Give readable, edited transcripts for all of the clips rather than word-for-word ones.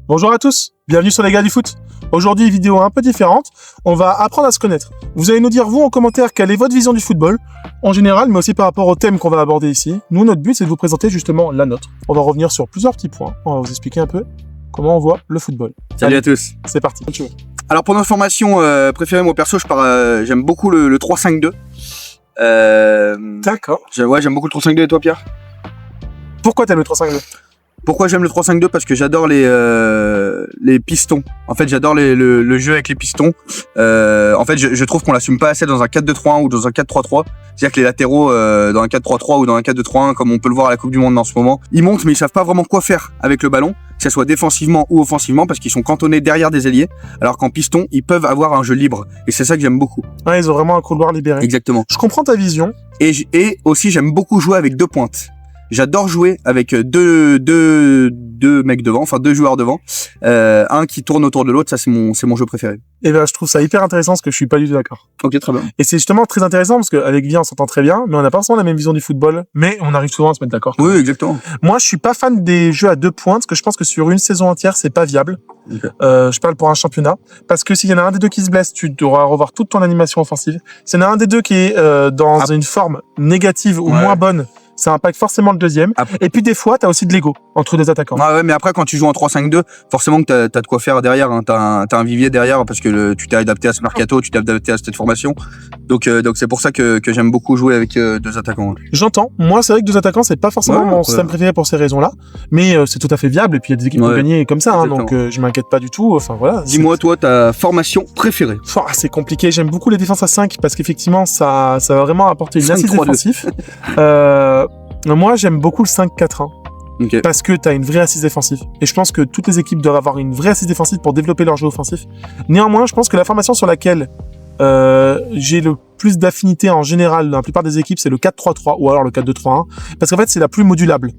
Bonjour à tous, bienvenue sur les gars du foot. Aujourd'hui, vidéo un peu différente, on va apprendre à se connaître. Vous allez nous dire, vous, en commentaire, quelle est votre vision du football, en général, mais aussi par rapport au thème qu'on va aborder ici. Nous, notre but, c'est de vous présenter justement la nôtre. On va revenir sur plusieurs petits points, on va vous expliquer un peu comment on voit le football. Salut à tous. C'est parti. Alors pour notre formation préférée, moi perso, j'aime beaucoup le 3-5-2. D'accord. J'aime beaucoup le 3-5-2 et toi Pierre? Pourquoi t'aimes le 3-5-2? Pourquoi j'aime le 3-5-2? Parce que j'adore les pistons. En fait, j'adore le jeu avec les pistons. En fait, je trouve qu'on l'assume pas assez dans un 4-2-3-1 ou dans un 4-3-3. C'est-à-dire que les latéraux dans un 4-3-3 ou dans un 4-2-3-1, comme on peut le voir à la Coupe du Monde en ce moment, ils montent mais ils savent pas vraiment quoi faire avec le ballon, que ce soit défensivement ou offensivement, parce qu'ils sont cantonnés derrière des ailiers. Alors qu'en piston, ils peuvent avoir un jeu libre. Et c'est ça que j'aime beaucoup. Ouais, ils ont vraiment un couloir libéré. Exactement. Je comprends ta vision. Et aussi, j'aime beaucoup jouer avec deux pointes. J'adore jouer avec deux mecs devant, enfin deux joueurs devant, un qui tourne autour de l'autre. Ça, c'est mon jeu préféré. Et ben, je trouve ça hyper intéressant parce que je suis pas du tout d'accord. Ok, très bien. Et c'est justement très intéressant parce qu'avec Via, on s'entend très bien, mais on n'a pas forcément la même vision du football, mais on arrive souvent à se mettre d'accord. Oui, exactement. Moi, je suis pas fan des jeux à deux pointes parce que je pense que sur une saison entière, c'est pas viable. Okay. Je parle pour un championnat parce que s'il y en a un des deux qui se blesse, tu devras revoir toute ton animation offensive. S'il y en a un des deux qui est dans une forme négative ou moins bonne, ça impacte forcément le deuxième. Et puis des fois, t'as aussi de l'ego entre deux attaquants. Ah ouais, mais après, quand tu joues en 3-5-2, forcément que t'as de quoi faire derrière. Hein. T'as un vivier derrière parce que tu t'es adapté à ce mercato, tu t'es adapté à cette formation. Donc c'est pour ça que j'aime beaucoup jouer avec deux attaquants. J'entends. Moi, c'est vrai que deux attaquants, c'est pas forcément mon système préféré pour ces raisons-là, mais c'est tout à fait viable. Et puis il y a des équipes qui ont gagné comme ça, hein, donc je m'inquiète pas du tout. Enfin voilà. Dis-moi, toi, ta formation préférée? C'est compliqué. J'aime beaucoup les défenses à 5 parce qu'effectivement, ça va vraiment apporter une assise défensive. Moi, j'aime beaucoup le 5-4-1. Okay. Parce que tu as une vraie assise défensive. Et je pense que toutes les équipes doivent avoir une vraie assise défensive pour développer leur jeu offensif. Néanmoins, je pense que la formation sur laquelle j'ai le plus d'affinité en général dans la plupart des équipes, c'est le 4-3-3 ou alors le 4-2-3-1. Parce qu'en fait, c'est la plus modulable.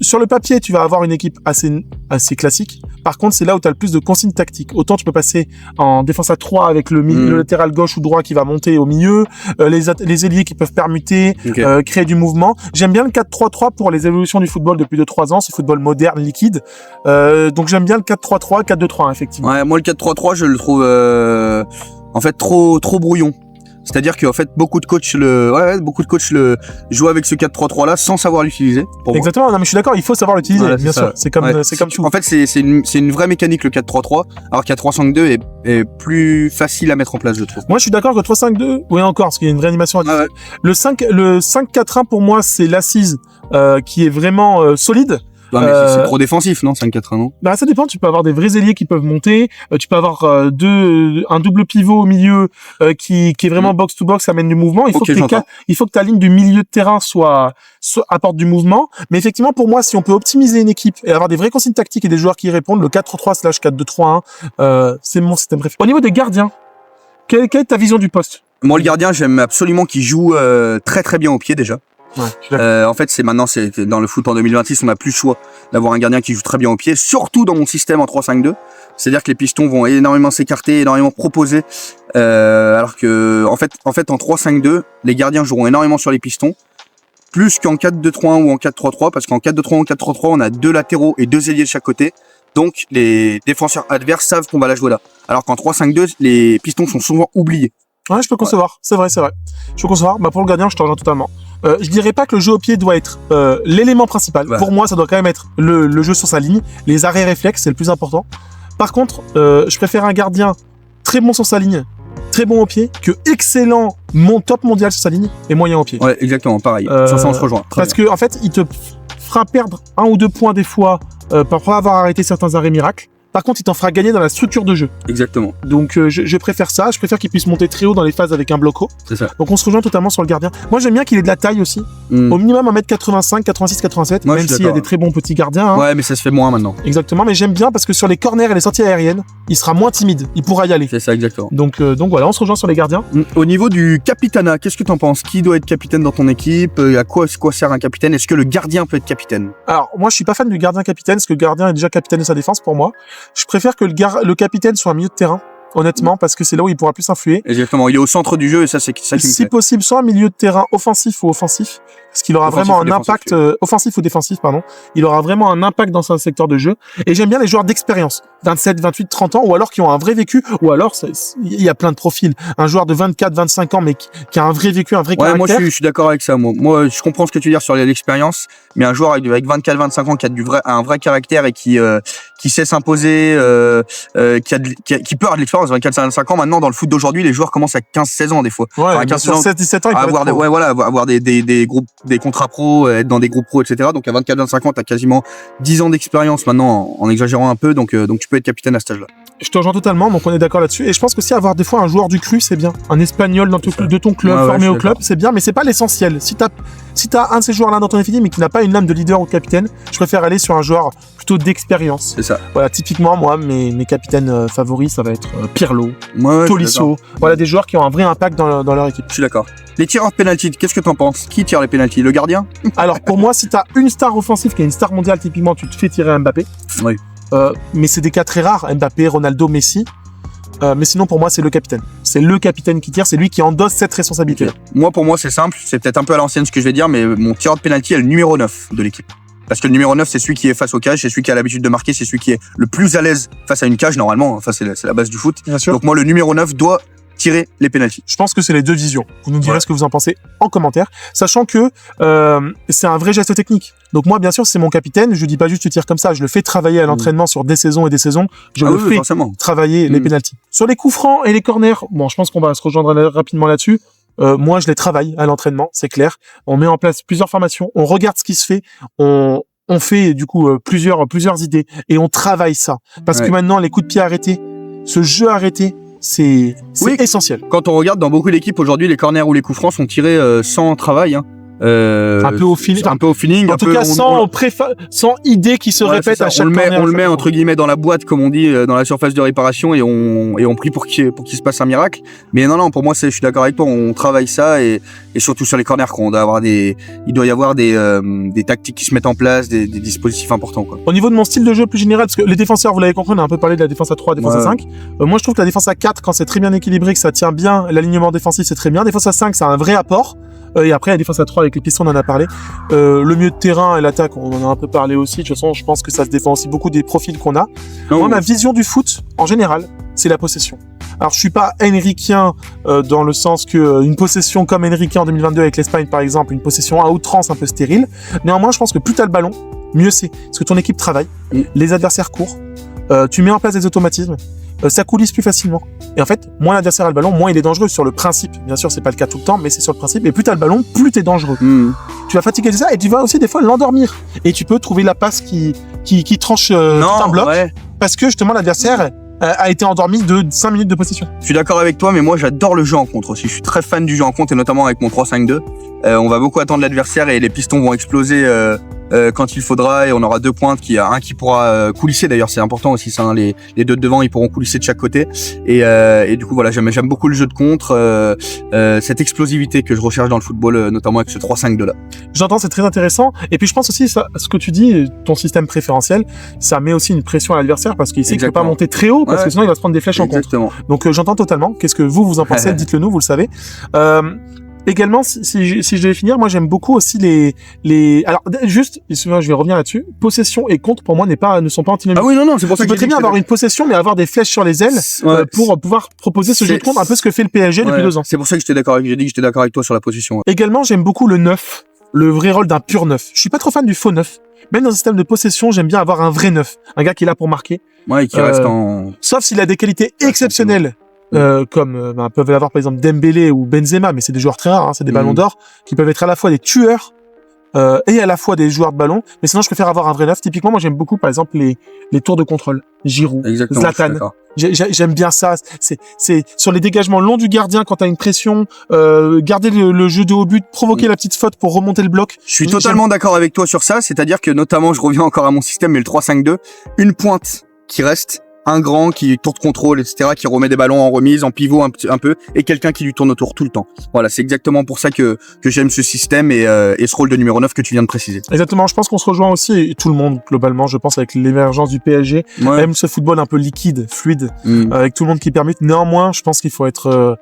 Sur le papier, tu vas avoir une équipe assez classique. Par contre, c'est là où tu as le plus de consignes tactiques. Autant tu peux passer en défense à 3 avec le latéral gauche ou droit qui va monter au milieu, les ailiers qui peuvent permuter, créer du mouvement. J'aime bien le 4-3-3 pour les évolutions du football depuis 2-3 ans, c'est football moderne, liquide. Donc j'aime bien le 4-3-3, 4-2-3, effectivement. Ouais, moi le 4-3-3, je le trouve en fait trop brouillon. C'est-à-dire qu'en fait beaucoup de coachs jouent avec ce 4-3-3 là sans savoir l'utiliser. Exactement, non mais je suis d'accord, il faut savoir l'utiliser, bien sûr. C'est comme tout. En fait, c'est une vraie mécanique le 4-3-3, alors qu'un 3-5-2 est plus facile à mettre en place, je trouve. Moi, je suis d'accord que le 3-5-2, oui encore, parce qu'il y a une vraie animation à dire. Le 5-4-1 pour moi, c'est l'assise qui est vraiment solide. Ouais, mais c'est trop défensif, non? 5-4-1, non? Bah, ça dépend. Tu peux avoir des vrais ailiers qui peuvent monter. Tu peux avoir un double pivot au milieu qui est vraiment box to box, ça amène du mouvement. Il faut que ta ligne du milieu de terrain soit apporte du mouvement. Mais effectivement, pour moi, si on peut optimiser une équipe et avoir des vraies consignes tactiques et des joueurs qui y répondent, le 4-3-3/4-2-3-1, c'est mon système préféré. Au niveau des gardiens, quelle est ta vision du poste? Moi, le gardien, j'aime absolument qu'il joue très très bien au pied déjà. Ouais, en fait, c'est dans le foot en 2026, on n'a plus le choix d'avoir un gardien qui joue très bien au pied, surtout dans mon système en 3-5-2. C'est-à-dire que les pistons vont énormément s'écarter, énormément proposer, alors que en fait en 3-5-2, les gardiens joueront énormément sur les pistons, plus qu'en 4-2-3-1 ou en 4-3-3, parce qu'en 4-2-3-1 ou 4-3-3, on a deux latéraux et deux ailiers de chaque côté. Donc les défenseurs adverses savent qu'on va la jouer là. Alors qu'en 3-5-2, les pistons sont souvent oubliés. Ouais, je peux concevoir. C'est vrai. Je peux concevoir. Bah, pour le gardien, je te rejoins totalement. Je dirais pas que le jeu au pied doit être l'élément principal. Ouais. Pour moi, ça doit quand même être le jeu sur sa ligne. Les arrêts réflexes, c'est le plus important. Par contre, je préfère un gardien très bon sur sa ligne, très bon au pied, que excellent top mondial sur sa ligne et moyen au pied. Ouais, exactement, pareil. Ça, on se rejoint. Parce que, en fait, il te fera perdre 1 ou 2 points des fois pour avoir arrêté certains arrêts miracles. Par contre, il t'en fera gagner dans la structure de jeu. Exactement. Donc, je préfère ça. Je préfère qu'il puisse monter très haut dans les phases avec un bloc haut. C'est ça. Donc, on se rejoint totalement sur le gardien. Moi, j'aime bien qu'il ait de la taille aussi. Au minimum 1m85, 86, 87. Moi, même s'il y a des très bons petits gardiens. Hein. Ouais, mais ça se fait moins maintenant. Exactement. Mais j'aime bien parce que sur les corners et les sorties aériennes, il sera moins timide. Il pourra y aller. C'est ça, exactement. Donc voilà, on se rejoint sur les gardiens. Au niveau du capitana, qu'est-ce que t'en penses? Qui doit être capitaine dans ton équipe? À quoi sert un capitaine? Est-ce que le gardien peut être capitaine? Alors, moi, je suis pas fan du gardien capitaine parce que le gardien est déjà capitaine de sa défense pour moi. Je préfère que le capitaine soit un milieu de terrain honnêtement, parce que c'est là où il pourra plus influer. Exactement, il est au centre du jeu et ça c'est ça qui me plaît. Si possible, soit un milieu de terrain offensif ou offensif, parce qu'il aura vraiment un impact offensif ou défensif, pardon. Il aura vraiment un impact dans un secteur de jeu. Et j'aime bien les joueurs d'expérience, 27, 28, 30 ans, ou alors qui ont un vrai vécu, ou alors il y a plein de profils. Un joueur de 24, 25 ans, mais qui a un vrai vécu, un vrai caractère. Moi je suis d'accord avec ça. Moi je comprends ce que tu veux dire sur l'expérience, mais un joueur avec 24, 25 ans qui a un vrai caractère et qui sait s'imposer, qui peut avoir de l'expérience. 24, 25 ans maintenant dans le foot d'aujourd'hui, les joueurs commencent à 15, 16 ans des fois. Ouais, enfin, à 15, 16 ans, 16, 17 ans, avoir des groupes, des contrats pro, être dans des groupes pro, etc. Donc à 24, 25 ans, t'as quasiment 10 ans d'expérience maintenant, en exagérant un peu, donc tu peux être capitaine à cet âge-là. Je te rejoins totalement, donc on est d'accord là-dessus. Et je pense qu'aussi avoir des fois un joueur du cru, c'est bien. Un Espagnol de ton club, formé au club, c'est bien, mais c'est pas l'essentiel. Si t'as un de ces joueurs-là dans ton effectif, mais qui n'a pas une âme de leader ou de capitaine, je préfère aller sur un joueur plutôt d'expérience. C'est ça. Voilà, typiquement, moi, mes capitaines favoris, ça va être Pirlo, Tolisso. Voilà, des joueurs qui ont un vrai impact dans leur équipe. Je suis d'accord. Les tireurs de penalty, qu'est-ce que t'en penses? Qui tire les penalty? Le gardien? Alors, pour moi, si t'as une star offensive qui est une star mondiale, typiquement, tu te fais tirer Mbappé. Oui. Mais c'est des cas très rares, Mbappé, Ronaldo, Messi. Mais sinon, pour moi, c'est le capitaine. C'est le capitaine qui tire, c'est lui qui endosse cette responsabilité. Okay. Moi, pour moi, c'est simple. C'est peut-être un peu à l'ancienne ce que je vais dire, mais mon tireur de penalty est le numéro 9 de l'équipe. Parce que le numéro 9, c'est celui qui est face au cage, c'est celui qui a l'habitude de marquer, c'est celui qui est le plus à l'aise face à une cage, normalement. Enfin, c'est la base du foot. Bien sûr. Donc moi, le numéro 9 doit tirer les pénaltys. Je pense que c'est les deux visions. Vous nous direz ce que vous en pensez en commentaire, sachant que c'est un vrai geste technique. Donc moi, bien sûr, c'est mon capitaine. Je dis pas juste tu tires comme ça. Je le fais travailler à l'entraînement sur des saisons et des saisons. Je le fais travailler les pénaltys. Sur les coups francs et les corners, bon, je pense qu'on va se rejoindre rapidement là-dessus. Moi, je les travaille à l'entraînement, c'est clair. On met en place plusieurs formations. On regarde ce qui se fait. On fait du coup plusieurs idées et on travaille ça. Parce que maintenant, les coups de pied arrêtés, ce jeu arrêté, c'est essentiel. Quand on regarde dans beaucoup d'équipes aujourd'hui, les corners ou les coups francs sont tirés sans travail. Un peu au feeling. En tout cas, sans idée qui se répète à chaque corner. On le met entre guillemets dans la boîte, comme on dit, dans la surface de réparation, et on prie pour qu'il se passe un miracle. Mais non, pour moi, je suis d'accord avec toi. On travaille ça et surtout sur les corners, il doit y avoir des tactiques qui se mettent en place, des dispositifs importants, quoi. Au niveau de mon style de jeu plus général, parce que les défenseurs, vous l'avez compris, on a un peu parlé de la défense à 3, défense à 5. Moi, je trouve que la défense à 4, quand c'est très bien équilibré, que ça tient bien, l'alignement défensif, c'est très bien. Défense à 5, c'est un vrai apport. Et après, la défense à 3 avec les pistons, on en a parlé. Le milieu de terrain et l'attaque, on en a un peu parlé aussi. De toute façon, je pense que ça se défend aussi beaucoup des profils qu'on a. Moi, ma vision du foot, en général, c'est la possession. Alors, je suis pas henriquien dans le sens que une possession comme Henrique en 2022 avec l'Espagne, par exemple, une possession à outrance un peu stérile. Néanmoins, je pense que plus t'as le ballon, mieux c'est. Parce que ton équipe travaille, les adversaires courent, tu mets en place des automatismes, ça coulisse plus facilement. Et en fait, moins l'adversaire a le ballon, moins il est dangereux sur le principe. Bien sûr, c'est pas le cas tout le temps, mais c'est sur le principe. Et plus t'as le ballon, plus t'es dangereux. Tu vas fatiguer ça et tu vas aussi des fois l'endormir. Et tu peux trouver la passe qui tranche tout un bloc. Parce que justement, l'adversaire a été endormi de 5 minutes de possession. Je suis d'accord avec toi, mais moi j'adore le jeu en contre aussi. Je suis très fan du jeu en contre et notamment avec mon 3-5-2. On va beaucoup attendre l'adversaire et les pistons vont exploser quand il faudra et on aura 2 pointes, un qui pourra coulisser d'ailleurs, c'est important aussi ça, hein, les deux de devant ils pourront coulisser de chaque côté et du coup voilà, j'aime beaucoup le jeu de contre, cette explosivité que je recherche dans le football, notamment avec ce 3-5-2 là. J'entends, c'est très intéressant et puis je pense aussi ça, ce que tu dis, ton système préférentiel, ça met aussi une pression à l'adversaire parce qu'il sait qu'il peut pas monter très haut parce que sinon il va se prendre des flèches en contre. Donc j'entends totalement. Qu'est-ce que vous en pensez? Dites-le nous, vous le savez. Également, si je devais finir, moi j'aime beaucoup aussi alors juste, je vais revenir là-dessus. Possession et contre pour moi ne sont pas antinomiques. Ah oui non, c'est pour ça que tu peux très bien avoir une possession mais avoir des flèches sur les ailes pour pouvoir proposer ce jeu de contre, un peu ce que fait le PSG depuis 2 ans. C'est pour ça que j'ai dit que j'étais d'accord avec toi sur la possession. Également, j'aime beaucoup le 9, le vrai rôle d'un pur 9. Je suis pas trop fan du faux 9. Même dans un système de possession, j'aime bien avoir un vrai 9, un gars qui est là pour marquer. Ouais, qui reste en sauf s'il a des qualités exceptionnelles. Comme peuvent l'avoir par exemple Dembélé ou Benzema, mais c'est des joueurs très rares, hein, c'est des ballons d'or qui peuvent être à la fois des tueurs et à la fois des joueurs de ballon. Mais sinon, je préfère avoir un vrai 9. Typiquement, moi, j'aime beaucoup par exemple les tours de contrôle, Giroud, Zlatan. J'aime bien ça. C'est sur les dégagements longs du gardien quand t'as une pression, garder le jeu de haut but, provoquer la petite faute pour remonter le bloc. Je suis totalement d'accord avec toi sur ça. C'est-à-dire que notamment, je reviens encore à mon système, mais le 3-5-2, une pointe qui reste un grand qui tourne contrôle, etc., qui remet des ballons en remise, en pivot un peu, et quelqu'un qui lui tourne autour tout le temps. Voilà, c'est exactement pour ça que j'aime ce système et ce rôle de numéro 9 que tu viens de préciser. Exactement, je pense qu'on se rejoint aussi, et tout le monde, globalement, je pense, avec l'émergence du PSG, aime ce football un peu liquide, fluide, avec tout le monde qui permute. Néanmoins, je pense qu'il faut être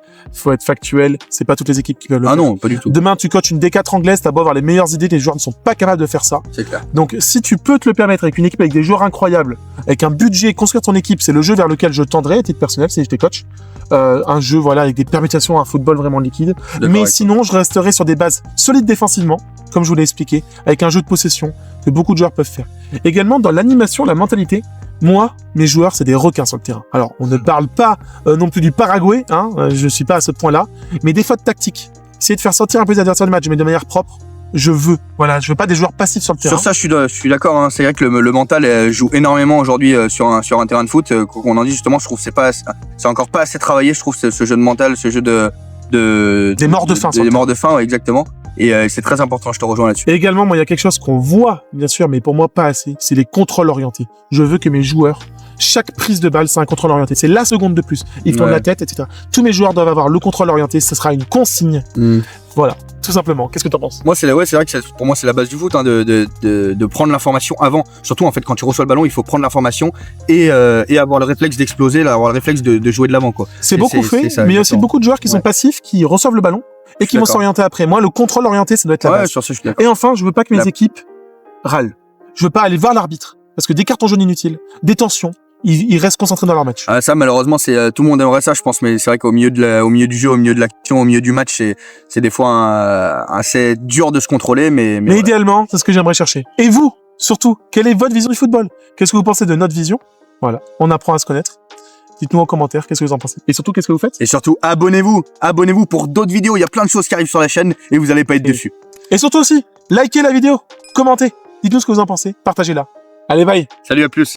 factuel, c'est pas toutes les équipes qui peuvent le faire. Ah non, pas du tout. Demain, tu coaches une D4 anglaise, t'as beau avoir les meilleures idées, les joueurs ne sont pas capables de faire ça. C'est clair. Donc, si tu peux te le permettre avec une équipe avec des joueurs incroyables, avec un budget, construire ton équipe, c'est le jeu vers lequel je tendrais à titre personnel si j'étais coach. Un jeu voilà avec des permutations, un football vraiment liquide. Mais sinon, je resterai sur des bases solides défensivement, comme je vous l'ai expliqué, avec un jeu de possession que beaucoup de joueurs peuvent faire. Également, dans l'animation, la mentalité, moi, mes joueurs, c'est des requins sur le terrain. Alors, on ne parle pas non plus du Paraguay, hein, je suis pas à ce point-là, mais des fautes tactiques. Essayer de faire sortir un peu les adversaires du match, mais de manière propre. Je veux pas des joueurs passifs sur le terrain. Sur ça, je suis d'accord. Hein. C'est vrai que le mental joue énormément aujourd'hui sur un terrain de foot. Qu'on en dit justement, je trouve que c'est encore pas assez travaillé. Je trouve ce jeu de mental, ce jeu des morts de faim. Des morts de faim, ouais, exactement. Et c'est très important. Je te rejoins là-dessus. Et également, moi, il y a quelque chose qu'on voit, bien sûr, mais pour moi pas assez. C'est les contrôles orientés. Je veux que mes joueurs, chaque prise de balle, c'est un contrôle orienté. C'est la seconde de plus. Ils tournent la tête, etc. Tous mes joueurs doivent avoir le contrôle orienté. Ce sera une consigne. Voilà, tout simplement. Qu'est-ce que t'en penses? Moi, c'est vrai que pour moi, c'est la base du foot, hein, de prendre l'information avant. Surtout, en fait, quand tu reçois le ballon, il faut prendre l'information et avoir le réflexe d'exploser, avoir le réflexe de jouer de l'avant, quoi. C'est beaucoup fait, mais il y a aussi beaucoup de joueurs qui sont passifs, qui reçoivent le ballon et qui vont s'orienter après. Moi, le contrôle orienté, ça doit être la base. Sur ça, je suis d'accord. Et enfin, je veux pas que mes équipes râlent. Je veux pas aller voir l'arbitre parce que des cartons jaunes inutiles, des tensions. Ils restent concentrés dans leur match. Ah, ça, malheureusement, tout le monde aimerait ça, je pense, mais c'est vrai qu'au milieu au milieu du jeu, au milieu de l'action, au milieu du match, c'est des fois assez dur de se contrôler, mais voilà. Idéalement, c'est ce que j'aimerais chercher. Et vous, surtout, quelle est votre vision du football? Qu'est-ce que vous pensez de notre vision? Voilà. On apprend à se connaître. Dites-nous en commentaire, qu'est-ce que vous en pensez? Et surtout, qu'est-ce que vous faites? Et surtout, abonnez-vous pour d'autres vidéos. Il y a plein de choses qui arrivent sur la chaîne et vous allez pas être dessus. Et surtout aussi, likez la vidéo, commentez, dites-nous ce que vous en pensez, partagez-la. Allez, bye. Salut, à plus.